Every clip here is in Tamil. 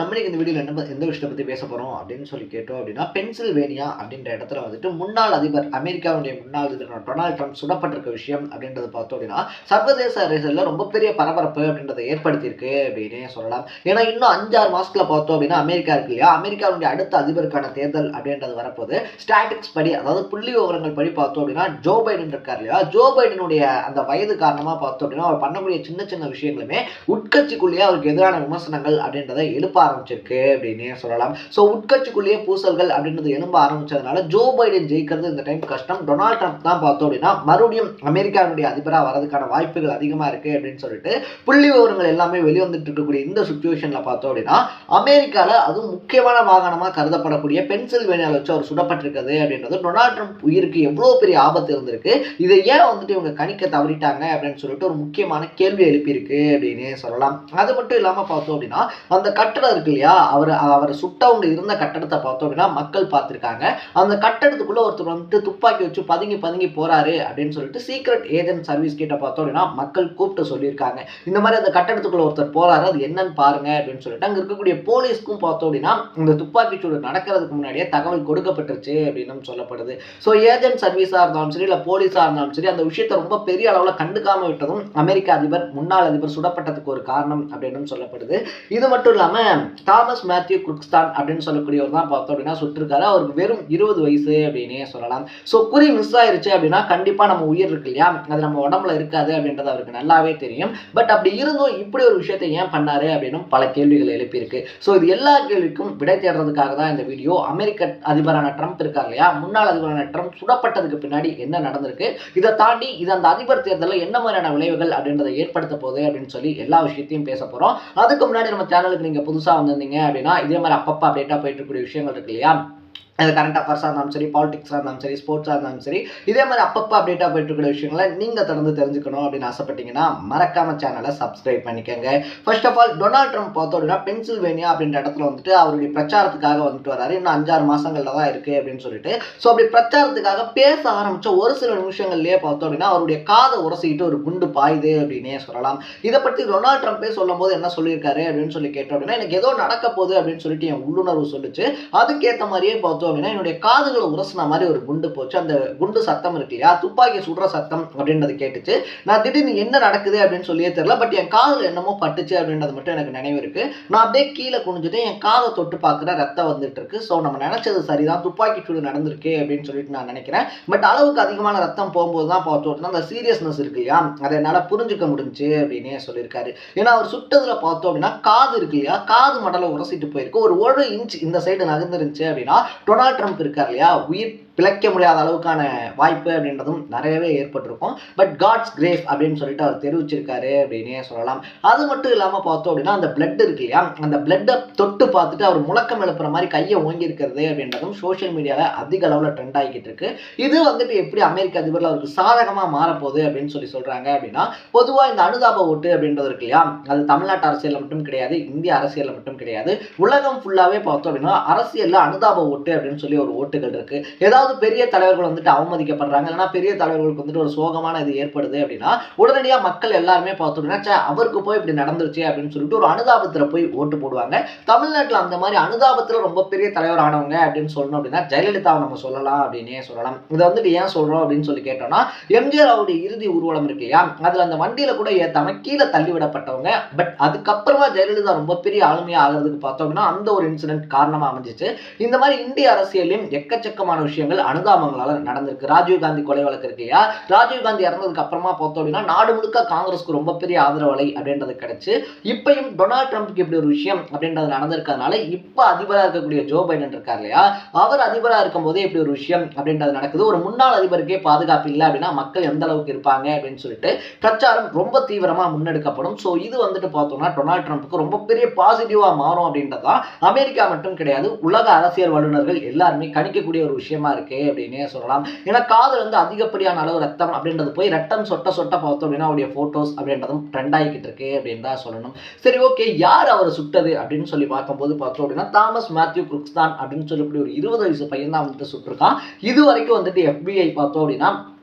நம்ம இன்னைக்கு இந்த வீடியோல எந்த விஷயத்தை பத்தி பேச போறோம் அப்படின்னு சொல்லி கேட்டோம் அப்படின்னா, பென்சில்வேனியா அப்படின்ற இடத்துல வந்துட்டு முன்னாள் அதிபர் அமெரிக்காவுடைய முன்னாள் அதிபர் டொனால்ட் ட்ரம்ப் சுடப்பட்டிருக்க விஷயம் அப்படின்றத பார்த்தோம் அப்படின்னா, சர்வதேச அரசியல்ல ரொம்ப பெரிய பரபரப்பு அப்படின்றத ஏற்படுத்தியிருக்கு அப்படின்னே சொல்லலாம். ஏன்னா இன்னும் 5-6 மாசத்துல பார்த்தோம் அப்படின்னா அமெரிக்கா இருக்கு இல்லையா, அமெரிக்காவுடைய அடுத்த அதிபருக்கான தேர்தல் அப்படின்றது வரப்போது. ஸ்டாட்டிக்ஸ் படி, அதாவது புள்ளி விவரங்கள் படி பார்த்தோம் அப்படின்னா, ஜோ பைடன் இருக்கார் இல்லையா, ஜோ பைடனுடைய அந்த வயது காரணமா பார்த்தோம் அப்படின்னா அவர் பண்ணக்கூடிய சின்ன சின்ன விஷயங்களுமே உட்கட்சிக்குள்ளேயே அவருக்கு எதிரான விமர்சனங்கள் அப்படின்றத எழுப்ப ஆரம்பிச்சிருக்கு அப்படின்னே சொல்லலாம். ஸோ உட்கட்சிக்குள்ளேயே பூசல்கள் அப்படின்றது எழும்ப ஆரம்பிச்சதுனால ஜோ பைடன் ஜெயிக்கிறது இந்த டைம் கஷ்டம். டொனால்ட் ட்ரம்ப் தான் பார்த்தோம் அப்படின்னா மறுபடியும் அமெரிக்காவுடைய அதிபராக வரதுக்கான வாய்ப்புகள் அதிகமாக இருக்கு அப்படின்னு சொல்லிட்டு புள்ளி விவரங்கள் எல்லாமே வெளிவந்துட்டு இருக்கக்கூடிய இந்த சுச்சுவேஷன்ல பார்த்தோம் அப்படின்னா, அமெரிக்காவில் அதுவும் முக்கியமான வாகனமாக கருதப்படக்கூடிய பென்சில்வேனியாவில் வச்சு அவர் சுடப்பட்டிருக்கிறது அப்படின்றது டொனால்ட் ட்ரம்ப் உயிருக்கு எவ்வளோ பெரிய ஆபத்து இருந்திருக்கு. இதை ஏன் வந்துட்டு இவங்க கணிக்க தவறிட்டாங்க அப்படின்னு சொல்லிட்டு ஒரு முக்கியமான கேள்வி எழுப்பியிருக்கு அப்படின்னு சொல்லலாம். அது மட்டும் இல்லாமல் பார்த்தோம் அப்படின்னா, அந்த கட்டடம் இருக்கு இல்லையா, அவர் சுட்டவங்க இருந்த கட்டடத்தை பார்த்தோம் அப்படின்னா மக்கள் பார்த்துருக்காங்க. அந்த கட்டடத்துக்குள்ள ஒருத்தர் வந்துட்டு துப்பாக்கி வச்சு பதுங்கி பதுங்கி போறாரு அப்படின்னு சொல்லிட்டு சீக்ரெட் ஏஜென்ட் சர்வீஸ் கிட்ட பார்த்தோம் அப்படின்னா மக்கள் கூப்பிட்டு சொல்லியிருக்காங்க. இந்த மாதிரி அந்த கட்டடத்துக்குள்ள ஒருத்தர் போறாரு, அது என்னன்னு பாருங்க அப்படின்னு சொல்லிட்டு அங்க இருக்கக்கூடிய போலீஸ்க்கும் பார்த்தோம் அப்படின்னா இந்த துப்பாக்கி சூடு நடக்கிறதுக்கு முன்னாடியே தகவல் கொடுக்கப்பட்டுருச்சு அப்படின்னு சொல்லப்படுது. ஸோ ஏஜென்ட் சர்வீஸா இருந்தாலும் சரி, இல்லை போலீஸா இருந்தாலும் சரி, அந்த விஷயத்தை ரொம்ப பெரிய அளவில் கண்டுக்காம விட்டதும் அமெரிக்க அதிபர் முன்னாள் அதிபர் சுடப்பட்டதுக்கு ஒரு காரணம் அப்படின்னு சொல்லப்படுது. இது மட்டும் இல்லாம தாமஸ் மேத்யூ குருக்ஸ்தான் அப்படின்னு சொல்லக்கூடியவர் தான் பார்த்தோம் அப்படின்னா சுட்டிருக்காரு. அவருக்கு வெறும் 20 வயசு அப்படின்னே சொல்லலாம். ஸோ குறி மிஸ் ஆயிருச்சு அப்படின்னா கண்டிப்பா நம்ம உயிர் இருக்கு இல்லையா, அது நம்ம உடம்புல இருக்காது அப்படின்றது அவருக்கு நல்லாவே தெரியும். பட் அப்படி இருந்தும் இப்படி ஒரு விஷயத்தை ஏன் பண்ணாரு அப்படின்னு பல கேள்விகள் எழுப்பியிருக்கு. ஸோ இது எல்லா கேள்விக்கும் விடை தேடுறதுக்காக தான் இந்த வீடியோ. அமெரிக்க அதிபரான ட்ரம்ப் இருக்கார் இல்லையா, முன்னாள் அதிபரான ட்ரம்ப் சுடப்பட்டதுக்கு பின்னாடி என்ன நடந்திருக்கு, இதை தாண்டி இது அந்த அதிபர் தேர்தலில் என்ன மாதிரியான விளைவுகள் அப்படின்றத ஏற்படுத்த போகுது அப்படின்னு சொல்லி எல்லா விஷயத்தையும் பேச போறோம். அதுக்கு முன்னாடி நம்ம சேனலுக்கு நீங்க புதுசா வந்திருந்தீங்க அப்படின்னா இதே மாதிரி அப்பப்போ அப்டேட்டா போயிட்டு இருக்கக்கூடிய விஷயங்கள் இருக்கு இல்லையா, அது கரண்ட் அஃபேர்ஸாக இருந்தாலும் சரி, பாலிடிக்ஸாக இருந்தாலும் சரி, ஸ்போர்ட்ஸாக இருந்தாலும் சரி, இதே மாதிரி அப்பப்போ அப்டேட்டாக போயிட்டு இருக்கிற விஷயங்களை நீங்கள் தொடர்ந்து தெரிஞ்சுக்கணும் அப்படின்னு ஆசைப்பட்டீங்கன்னா மறக்காம சேனலை சப்ஸ்கிரைப் பண்ணிக்கோங்க. First of all Donald Trump பார்த்தோம் அப்படின்னா பென்சில்வேனியா அப்படின்ற இடத்துல வந்துட்டு அவருடைய பிரச்சாரத்துக்காக வந்துட்டு வராரு. இன்னும் 5-6 மாசங்கள்ல தான் இருக்கு அப்படின்னு சொல்லிட்டு. ஸோ அப்படி பிரச்சாரத்துக்காக பேச ஆரம்பிச்ச ஒரு சில நிமிஷங்கள்லேயே பார்த்தோம் அப்படின்னா அவருடைய காதை உரசிக்கிட்டு ஒரு குண்டு பாயுது அப்படின்னே சொல்லலாம். இதை பற்றி டொனால்ட் ட்ரம்ப்பே சொல்லும் போது என்ன சொல்லியிருக்காரு அப்படின்னு சொல்லி கேட்டோம் அப்படின்னா, எனக்கு ஏதோ நடக்க போகுது அப்படின்னு சொல்லிட்டு என் உள்ளுணர்வு சொல்லிச்சு. அதுக்கேற்ற மாதிரியே பார்த்தோம் அப்படின்னா என்னுடைய காதுகளை உரசின மாதிரி ஒரு குண்டு போச்சு. அந்த குண்டு சத்தம் இருக்கு இல்லையா, துப்பாக்கி சுடுற சத்தம் அப்படின்றது கேட்டுச்சு. நான் திடீர்னு என்ன நடக்குது அப்படின்னு சொல்லியே தெரியல, பட் என் காதுல என்னமோ பட்டுச்சு அப்படின்றது மட்டும் எனக்கு நினைவு இருக்கு. நான் அப்படியே கீழே குனிஞ்சுட்டு என் காதை தொட்டு பார்க்குற ரத்தம் வந்துட்டு இருக்கு. ஸோ நம்ம நினைச்சது சரிதான், துப்பாக்கி சூடு நடந்திருக்கு அப்படின்னு சொல்லிட்டு நான் நினைக்கிறேன். பட் அளவுக்கு அதிகமான ரத்தம் போகும்போது தான் பார்த்தோம் அந்த சீரியஸ்னஸ் இருக்கு இல்லையா, அதை என்னால் புரிஞ்சுக்க முடிஞ்சு அப்படின்னே சொல்லியிருக்காரு. ஏன்னா அவர் சுட்டதுல பார்த்தோம் அப்படின்னா காது இருக்கு இல்லையா, காது மடலை உரசிட்டு போயிருக்கு. ஒரு இன்ச் இந்த சைடு நகர்ந்துருந்துச்சு அப்படின்னா டொனால்ட் ட்ரம்ப் இருக்கார் இல்லையா, உயிர் பிழைக்க முடியாத அளவுக்கான வாய்ப்பு அப்படின்றதும் நிறையவே ஏற்பட்டிருக்கும். பட் காட்ஸ் கிரேஸ் அப்படின்னு சொல்லிட்டு அவர் தெரிவிச்சிருக்காரு அப்படின்னே சொல்லலாம். அது மட்டும் இல்லாமல் பார்த்தோம் அப்படின்னா அந்த பிளட் இருக்கு இல்லையா, அந்த பிளட்டை தொட்டு பார்த்துட்டு அவர் முழக்கம் எழுப்புற மாதிரி கையை ஓங்கி இருக்கிறது அப்படின்றதும் சோஷியல் மீடியாவில் அதிக அளவில் ட்ரெண்ட் ஆகிக்கிட்டு இருக்கு. இது வந்துட்டு எப்படி அமெரிக்க அதிபரில் அவருக்கு சாதகமாக மாறப்போகுது அப்படின்னு சொல்லி சொல்றாங்க அப்படின்னா, பொதுவாக இந்த அனுதாப ஓட்டு அப்படின்றது இருக்கு இல்லையா, அது தமிழ்நாட்டு அரசியலில் மட்டும் கிடையாது, இந்திய அரசியலில் மட்டும் கிடையாது, உலகம் ஃபுல்லாகவே பார்த்தோம் அப்படின்னா அரசியலில் அனுதாப ஓட்டு அப்படின்னு சொல்லி ஒரு ஓட்டுகள் இருக்கு. ஏதாவது பெரிய தலைவர்கள் வந்துட்டு அவமதிக்கப்படுறாங்க, இல்லைன்னா பெரிய தலைவர்களுக்கு வந்துட்டு ஒரு சோகமான இது ஏற்படுது அப்படின்னா உடனடியாக மக்கள் எல்லாருமே பார்த்தோம்னா அவருக்கு போய் இப்படி நடந்துருச்சு அப்படின்னு சொல்லிட்டு ஒரு அனுதாபத்தில் போய் ஓட்டு போடுவாங்க. தமிழ்நாட்டில் அந்த மாதிரி அனுதாபத்தில் ரொம்ப பெரிய தலைவர் ஆனவங்க அப்படின்னு சொல்லணும் அப்படின்னா ஜெயலலிதாவை நம்ம சொல்லலாம் அப்படின்னே சொல்லலாம். இதை வந்துட்டு ஏன் சொல்றோம் அப்படின்னு சொல்லி கேட்டோம்னா, எம்ஜிஆர் அவருடைய இறுதி ஊர்வலம் இருக்கு இல்லையா, அதுல அந்த வண்டியில கூட ஏத்தாம கீழே தள்ளி விடப்பட்டவங்க. பட் அதுக்கப்புறமா ஜெயலலிதா ரொம்ப பெரிய ஆளுமையா ஆகிறதுக்கு பார்த்தோம் அப்படின்னா அந்த ஒரு இன்சிடென்ட் காரணமா அமைஞ்சிச்சு. இந்த மாதிரி இந்திய அரசியலையும் எக்கச்சக்கமான விஷயங்கள் அனுதாபங்களால நடந்திருக்கு. ராஜீவ்காந்தி கொலை வழக்கு இருக்கு இல்லையா, ராஜீவ்காந்தி இறந்ததுக்கு அப்புறமா பார்த்தோம் அப்படின்னா நாடு முழுக்க காங்கிரஸ்க்கு ரொம்ப பெரிய ஆதரவு அலை அப்படின்றது கிடைச்சு. இப்பயும் டொனால்ட் ட்ரம்ப்க்கு இப்படி ஒரு விஷயம் அப்படின்றது நடந்திருக்கிறதுனால இப்ப அதிபராக இருக்கக்கூடிய ஜோ பைடன் இருக்கார் இல்லையா, அவர் அதிபராக இருக்கும் போதே இப்படி ஒரு விஷயம் அப்படின்றது நடக்குது. ஒரு முன்னாள் அதிபருக்கே பாதுகாப்பு இல்லை அப்படின்னா மக்கள் எந்த அளவுக்கு இருப்பாங்க அப்படின்னு சொல்லிட்டு பிரச்சாரம் ரொம்ப தீவிரமா முன்னெடுக்கப்படும். ஸோ இது வந்துட்டு பார்த்தோம்னா டொனால்ட் ட்ரம்ப்க்கு ரொம்ப பெரிய பாசிட்டிவா மாறும் அப்படின்றதான் அமெரிக்கா மட்டும் கிடையாது, உலக அரசியல் வல்லுநர்கள் எல்லாருமே கணிக்கக்கூடிய ஒரு விஷயமா இருக்கு அப்படின்னே சொல்லலாம். ஏன்னா காதுல இருந்து அதிகப்படியான அளவு ரத்தம் அப்படின்றது போய் ரத்தம் சொட்ட சொட்ட பார்த்தோம் அப்படின்னா அவருடைய போட்டோஸ் அப்படின்றதும் ட்ரெண்ட் ஆகிக்கிட்டு இருக்கு அப்படின்னு தான் சொல்லணும். சரி, ஓகே, யார் அவர் சுட்டது அப்படின்னு சொல்லி பார்க்கும்போது பார்த்தோம் அப்படின்னா தாமஸ் மேத்யூ குருக்ஸ்தான் அப்படின்னு சொல்லக்கூடிய ஒரு 20 வயசு பையன் தான் வந்துட்டு சுட்டிருக்கான். இது வரைக்கும் வந்துட்டு FBI பார்த்தோம் அப்படின்னா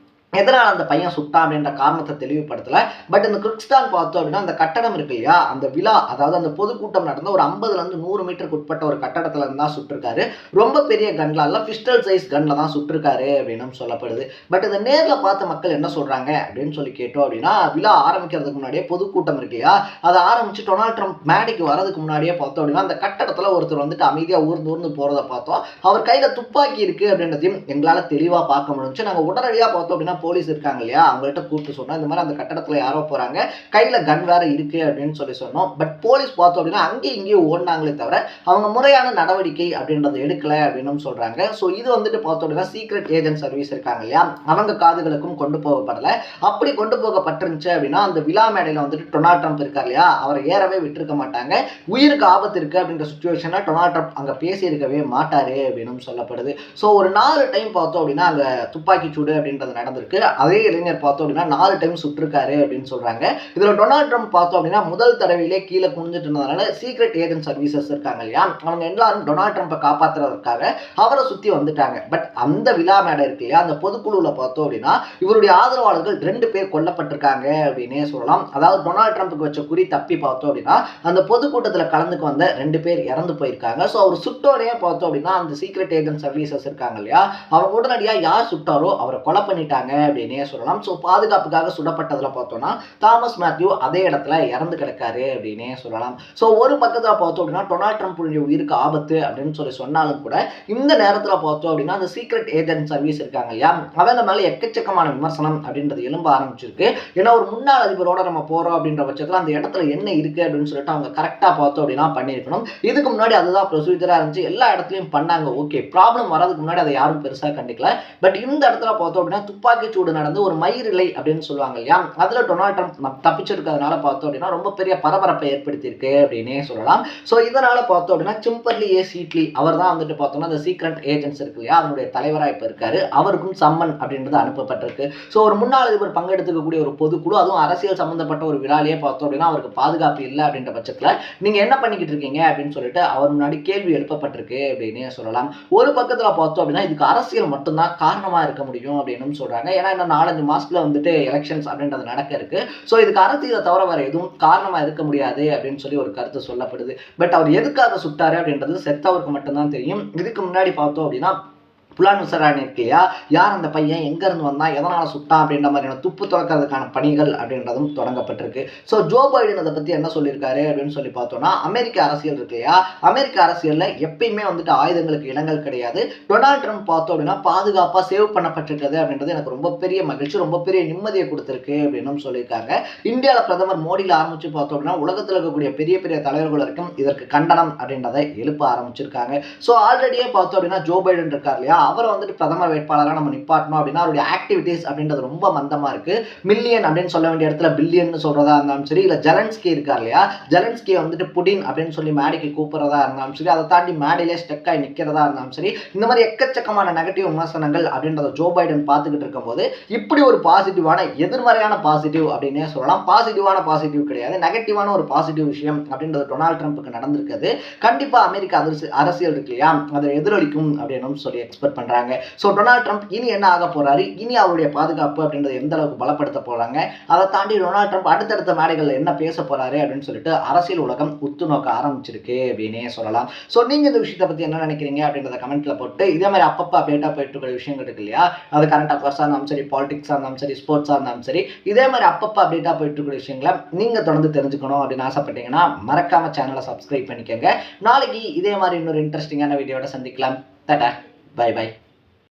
எதனால் அந்த பையன் சுட்டான் அப்படின்ற காரணத்தை தெளிவுபடுத்தல. பட் இந்த கிர்கிஸ்தான் பார்த்தோம் அப்படின்னா அந்த கட்டடம் இருக்கு இல்லையா, அந்த விழா அதாவது அந்த பொதுக்கூட்டம் நடந்த ஒரு 50லேருந்து 100 மீட்டருக்கு உட்பட்ட ஒரு கட்டடத்துல இருந்து தான் சுட்டிருக்காரு. ரொம்ப பெரிய கன்ல இல்ல, பிஸ்டல் சைஸ் கன்ல தான் சுட்டிருக்காரு அப்படின்னு சொல்லப்படுது. பட் இதை நேர்ல பார்த்த மக்கள் என்ன சொல்றாங்க அப்படின்னு சொல்லி கேட்டோம் அப்படின்னா, விழா ஆரம்பிக்கிறதுக்கு முன்னாடியே பொதுக்கூட்டம் இருக்கு இல்லையா, அதை ஆரம்பிச்சு டொனால்ட் ட்ரம்ப் மேடைக்கு வரதுக்கு முன்னாடியே பார்த்தோம் அப்படின்னா அந்த கட்டடத்துல ஒருத்தர் வந்துட்டு அமைதியா ஊர்ந்து போறதை பார்த்தோம். அவர் கையில துப்பாக்கி இருக்கு அப்படின்றதையும் எங்களால தெளிவா பார்க்க முடிஞ்சு. நாங்க உடனடியா பார்த்தோம் அப்படின்னா போலீஸ் இருக்காங்க இல்லையா, அவங்கள்ட்ட கூப்பிட்டு சொன்னோம், இந்த மாதிரி அந்த கட்டடத்துல யாரோ போறாங்க, கையில கன் வேற இருக்கு அப்படின்னு சொல்லி சொன்னோம். பட் போலீஸ் பார்த்தோம் அப்படின்னா அங்கேயும் இங்கேயும் ஓடினாங்களே தவிர அவங்க முறையான நடவடிக்கை அப்படின்றது எடுக்கல அப்படின்னு சொல்றாங்க. ஸோ இது வந்துட்டு பார்த்தோம் அப்படின்னா சீக்ரெட் ஏஜென்ட் சர்வீஸ் இருக்காங்க இல்லையா, அவங்க காதுகளுக்கும் கொண்டு போகப்படல. அப்படி கொண்டு போகப்பட்டிருந்துச்சு அப்படின்னா அந்த விழா மேடையில வந்துட்டு டொனால்ட் ட்ரம்ப் இருக்கார் இல்லையா, அவரை ஏறவே விட்டுருக்க மாட்டாங்க. உயிருக்கு ஆபத்து இருக்கு அப்படின்ற சுச்சுவேஷன்ல டொனால்ட் ட்ரம்ப் அங்க பேசி இருக்கவே மாட்டாரு அப்படின்னு சொல்லப்படுது. ஸோ ஒரு 4 டைம் பார்த்தோம் அப்படின்னா அங்க துப்பாக்கி சூடு அப்படின்றது நடந்திருக்கு. அதே இளைஞர் பார்த்தோம் அப்படின்னா 4 டைம் சுட்டிருக்காரு அப்படின்னு சொல்றாங்க. இதுல டொனால்ட் ட்ரம்ப் பார்த்தோம் அப்படின்னா முதல் தடவையிலே கீழே குனிஞ்சிட்டு இருந்ததுனால சீக்ரெட் ஏஜென்ட் சர்வீசஸ் இருக்காங்க இல்லையா, அவங்க எல்லாரும் டொனால்ட் ட்ரம்பை காப்பாற்றுறதுக்காக அவரை சுத்தி வந்துட்டாங்க. பட் அந்த விழா மேடை இருக்கு இல்லையா, அந்த பொதுக்குழுல பார்த்தோம் அப்படின்னா இவருடைய ஆதரவாளர்கள் 2 பேர் கொல்லப்பட்டிருக்காங்க அப்படின்னே சொல்லலாம். அதாவது டொனால்ட் ட்ரம்புக்கு வச்ச குறி தப்பி பார்த்தோம் அப்படின்னா அந்த பொதுக்கூட்டத்தில் கலந்துக்கு வந்த 2 பேர் இறந்து போயிருக்காங்க. ஸோ அவர் சுட்டோனே பார்த்தோம் அப்படின்னா அந்த சீக்ரெட் ஏஜென்ட் சர்வீசஸ் இருக்காங்க இல்லையா, அவங்க உடனடியாக யார் சுட்டாரோ அவரை கொலை பண்ணிட்டாங்க அப்படின்னே சொல்லலாம். ஸோ பாதுகாப்புக்காக சுடப்பட்டதுல பார்த்தோம்னா தாமஸ் மேத்யூ அதே இடத்துல இறந்து கிடக்காரு அப்படின்னே சொல்லலாம். ஸோ ஒரு பக்கத்தில் பார்த்தோம் அப்படின்னா டொனால்ட் ட்ரம்ப் உயிருக்கு ஆபத்து அப்படின்னு சொல்லி சொன்னாலும் கூட இந்த நேரத்தில் பார்த்தோம் அப்படின்னா அந்த சீக்ரெட் ஏஜென்ட் சர்வீஸ் இருக்காங்க இல்லையா, அவங்க மேலே எக்கச்சக்கமான விமர்சனம் அப்படின்றது எழும்ப ஆரம்பிச்சிருக்கு. ஏன்னா ஒரு முன்னாள் அதிபரோட நம்ம போறோம் அப்படின்ற பட்சத்தில் அந்த இடத்துல என்ன இருக்கு அப்படின்னு சொல்லிட்டு அவங்க கரெக்டாக பார்த்தோம் அப்படின்னா பண்ணியிருக்கணும். இதுக்கு முன்னாடி அதுதான் ப்ரொசீஜராக இருந்துச்சு, எல்லா இடத்துலையும் பண்ணாங்க. ஓகே, ப்ராப்ளம் வரதுக்கு முன்னாடி அதை யாரும் பெருசாக கண்டிக்கல. பட் இந்த இடத்துல பார்த்தோம் அப்படின்னா துப்பாக்கி சூடு நடந்து ஒரு மயிரிலை அப்படின்னு சொல்லுவாங்க இல்லையா, அதுல டொனால்ட் ட்ரம்ப் தப்பிச்சிருக்கிறதுனால பார்த்தோம் அப்படின்னா ரொம்ப பெரிய பரபரப்பை ஏற்படுத்தியிருக்கு அப்படின்னே சொல்லலாம். ஸோ இதனால பார்த்தோம் அப்படின்னா சிம்பர்லி ஏ சீட்லி அவர் தான் வந்துட்டு பார்த்தோம்னா அந்த சீக்ரெட் ஏஜென்ட்ஸ் இருக்கு இல்லையா, அதனுடைய தலைவராக இப்போ இருக்காரு. அவருக்கும் சம்மன் அப்படின்றது அனுப்பப்பட்டிருக்கு. ஸோ ஒரு முன்னாள் அதிபர் பங்கெடுத்துக்கக்கூடிய ஒரு பொதுக்குழு, அதுவும் அரசியல் சம்பந்தப்பட்ட ஒரு விழாலேயே பார்த்தோம் அப்படின்னா அவருக்கு பாதுகாப்பு இல்லை அப்படின்ற பட்சத்தில் நீங்க என்ன பண்ணிக்கிட்டு இருக்கீங்க அப்படின்னு சொல்லிட்டு அவர் முன்னாடி கேள்வி எழுப்பப்பட்டிருக்கு அப்படின்னே சொல்லலாம். ஒரு பக்கத்தில் பார்த்தோம் அப்படின்னா இதுக்கு அரசியல் மட்டும்தான் காரணமா இருக்க முடியும் அப்படின்னு சொல்றாங்க. ஏன்னா இன்னும் 4-5 மாசத்துல வந்துட்டு எலெக்ஷன்ஸ் அப்படின்றது நடக்க இருக்கு. ஸோ இதுக்கு அரசியலை தவிர வேற எதுவும் காரணமா இருக்க முடியாது அப்படின்னு சொல்லி ஒரு கருத்து சொல்லப்படுது. பட் அவர் எதுக்காக சுட்டாரு அப்படின்றது செத்தவருக்கு மட்டும்தான் தெரியும். இதுக்கு முன்னாடி பார்த்தோம் அப்படின்னா புலான் விசாரணை இருக்கு இல்லையா, யார் அந்த பையன், எங்க இருந்து வந்தான், எதனால சுட்டான் அப்படின்ற மாதிரியான துப்பு துறக்கிறதுக்கான பணிகள் அப்படின்றதும் தொடங்கப்பட்டிருக்கு. ஸோ ஜோ பைடன் அதை பத்தி என்ன சொல்லியிருக்காரு அப்படின்னு சொல்லி பார்த்தோம்னா, அமெரிக்க அரசியல் இருக்கு இல்லையா, அமெரிக்க அரசியல்ல எப்பயுமே வந்துட்டு ஆயுதங்களுக்கு இடங்கள் கிடையாது. டொனால்ட் ட்ரம்ப் பார்த்தோம் அப்படின்னா பாதுகாப்பா சேவ் பண்ணப்பட்டிருக்கிறது அப்படின்றது எனக்கு ரொம்ப பெரிய மகிழ்ச்சி, ரொம்ப பெரிய நிம்மதியை கொடுத்திருக்கு அப்படின்னு சொல்லியிருக்காங்க. இந்தியாவில் பிரதமர் மோடியில் ஆரம்பிச்சு பார்த்தோம் அப்படின்னா உலகத்தில் இருக்கக்கூடிய பெரிய பெரிய தலைவர்கள் வரைக்கும் இதற்கு கண்டனம் அப்படின்றத எழுப்ப ஆரம்பிச்சிருக்காங்க. ஸோ ஆல்ரெடியே பார்த்தோம் அப்படின்னா ஜோ பைடன் இருக்கார் இல்லையா, அவரை வந்துட்டு பிரதமர் வேட்பாளராக நம்ம நிப்பாட்டணும் அப்படின்னா அவருடைய ஆக்டிவிட்டிஸ் அப்படின்றது ரொம்ப மந்தமா இருக்கு. மில்லியன் அப்படின்னு சொல்ல வேண்டிய இடத்துல பில்லியன் சொல்றதா இருந்தாலும் சரி, இல்ல ஜெலன்ஸ்கி இருக்கார் இல்லையா, ஜெலன்ஸ்கி வந்துட்டு புடின் அப்படின்னு சொல்லி மேடைக்கு கூப்பிடுறதா இருந்தாலும் சரி, அதை தாண்டி மேடையிலே ஸ்டெக் ஆகி நிக்கிறதா இருந்தாலும் சரி, இந்த மாதிரி எக்கச்சக்கமான நெகட்டிவ் விமர்சனங்கள் அப்படின்றத ஜோ பைடன் பார்த்துக்கிட்டு இருக்கும் போது இப்படி ஒரு பாசிட்டிவான எதிர்மறையான பாசிட்டிவ் அப்படின்னே சொல்லலாம், பாசிட்டிவான பாசிட்டிவ் கிடையாது, நெகட்டிவான ஒரு பாசிட்டிவ் விஷயம் அப்படின்றது டொனால்ட் ட்ரம்ப்புக்கு நடந்திருக்குது. கண்டிப்பா அமெரிக்க அரசியல் இருக்கு இல்லையா, அதை எதிரொலிக்கும் அப்படின்னு சொல்லி எக்ஸ்பெக்ட் பண்றாங்க. சோ டொனால்ட் ட்ரம்ப் இனி என்ன ஆக போறாரு, இனி அவருடைய பாதுகாப்பு அப்படின்றது எந்த அளவுக்கு பலப்படுத்த போறாங்க, அதை தாண்டி டொனால்ட் ட்ரம்ப் அடுத்தடுத்த மேடைகள்ல என்ன பேச போறாரு அப்படின்னு சொல்லிட்டு அரசியல் உலகம் உத்து நோக்க ஆரம்பிச்சிருக்கு அப்படின்னே சொல்லலாம். சோ நீங்க இந்த விஷயத்தை பத்தி என்ன நினைக்கிறீங்க அப்படின்றத கமெண்ட்ல போட்டு, இதே மாதிரி அப்பப்போ அப்டேட்டா போயிட்டு இருக்கிற விஷயங்கள் இருக்கு இல்லையா, அது கரண்ட் அஃபேர்ஸா இருந்தாலும் சரி, பாலிடிக்ஸா இருந்தாலும் சரி, ஸ்போர்ட்ஸா இருந்தாலும் சரி, இதே மாதிரி அப்பப்போ அப்டேட்டா போயிட்டு இருக்கிற விஷயங்களை நீங்க தொடர்ந்து தெரிஞ்சுக்கணும் அப்படின்னு ஆசைப்பட்டீங்கன்னா மறக்காம சேனலை சப்ஸ்கிரைப் பண்ணிக்கோங்க. நாளைக்கு இதே மாதிரி இன்னொரு இன்ட்ரெஸ்டிங்கான வீடியோட சந்திக்கலாம். Tata, bye by.